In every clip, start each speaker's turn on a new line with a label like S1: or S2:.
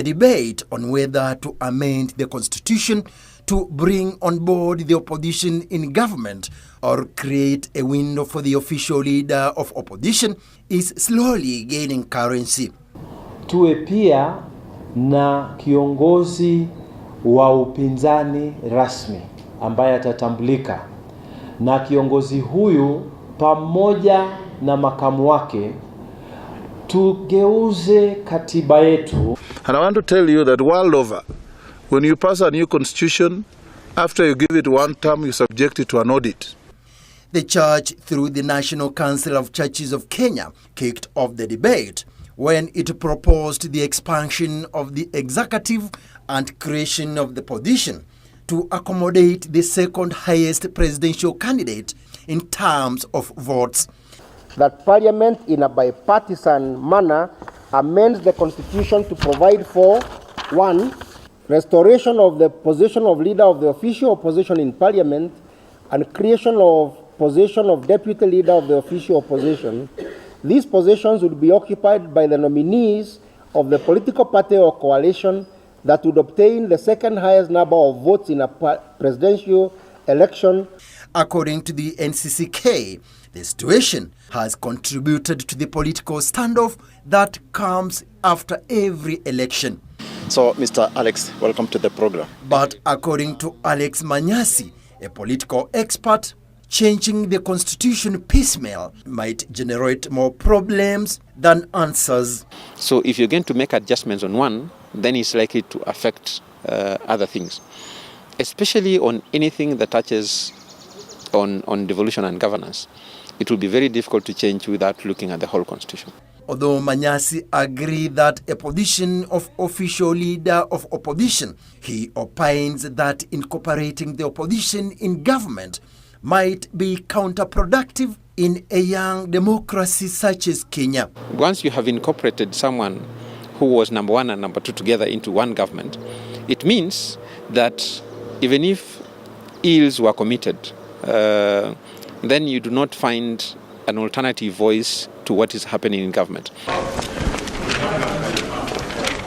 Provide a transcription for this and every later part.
S1: The debate on whether to amend the constitution to bring on board the opposition in government or create a window for the official leader of opposition is slowly gaining currency.
S2: Tuwe pia na kiongozi wa upinzani rasmi ambaye atatambulika, na kiongozi huyu pamoja na makamu wake tugeuze katiba yetu.
S3: And I want to tell you that world over, when you pass a new constitution, after you give it one term, you subject it to an audit.
S1: The church, through the National Council of Churches of Kenya, kicked off the debate when it proposed the expansion of the executive and creation of the position to accommodate the second highest presidential candidate in terms of votes.
S4: That Parliament, in a bipartisan manner, amends the Constitution to provide for 1. Restoration of the position of leader of the official opposition in Parliament and creation of position of deputy leader of the official opposition. These positions would be occupied by the nominees of the political party or coalition that would obtain the second highest number of votes in a presidential election.
S1: According to the NCCK, the situation has contributed to the political standoff that comes after every election.
S5: So, Mr. Alex, welcome to the program.
S1: But according to Alex Manyasi, a political expert, changing the constitution piecemeal might generate more problems than answers.
S6: So if you're going to make adjustments on one, then it's likely to affect other things, especially on anything that touches on devolution and governance. It will be very difficult to change without looking at the whole constitution.
S1: Although Manyasi agreed that a position of official leader of opposition, he opines that incorporating the opposition in government might be counterproductive in a young democracy such as Kenya.
S6: Once you have incorporated someone who was number one and number two together into one government, it means that even if ills were committed, then you do not find an alternative voice to what is happening in government.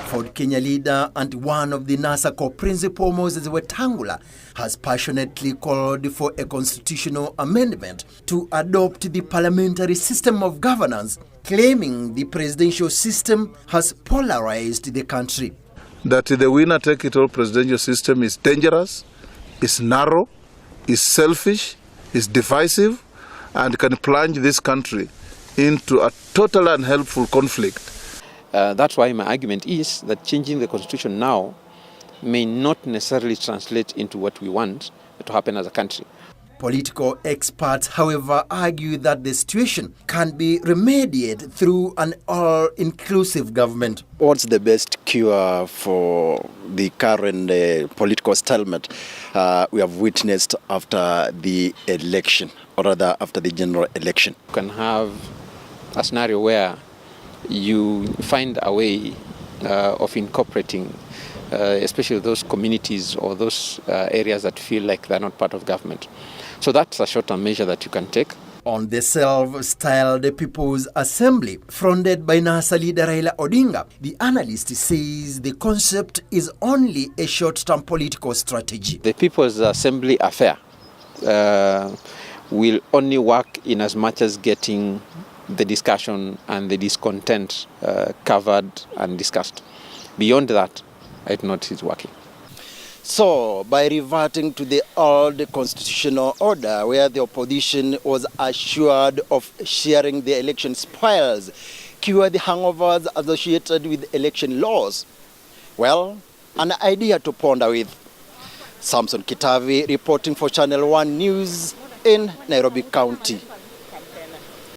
S1: Ford Kenya leader and one of the NASA co-principal Moses Wetangula has passionately called for a constitutional amendment to adopt the parliamentary system of governance, claiming the presidential system has polarized the country.
S3: That the winner-take-it-all presidential system is dangerous, is narrow, is selfish, is divisive, and can plunge this country into a total unhelpful conflict.
S6: That's why my argument is that changing the constitution now may not necessarily translate into what we want to happen as a country.
S1: Political experts, however, argue that the situation can be remedied through an all-inclusive government.
S5: What's the best cure for the current political stalemate we have witnessed after the election, or rather after the general election?
S6: You can have a scenario where you find a way of incorporating especially those communities or those areas that feel like they're not part of government. So that's a short-term measure that you can take.
S1: On the self-styled People's Assembly, fronted by NASA leader Raila Odinga, the analyst says the concept is only a short-term political strategy.
S6: The People's Assembly affair will only work in as much as getting the discussion and the discontent covered and discussed. Beyond that, I do not see it working.
S5: So, by reverting to the old constitutional order where the opposition was assured of sharing the election spoils, cure the hangovers associated with election laws, well, an idea to ponder with. Samson Kitavi reporting for Channel 1 News in Nairobi County.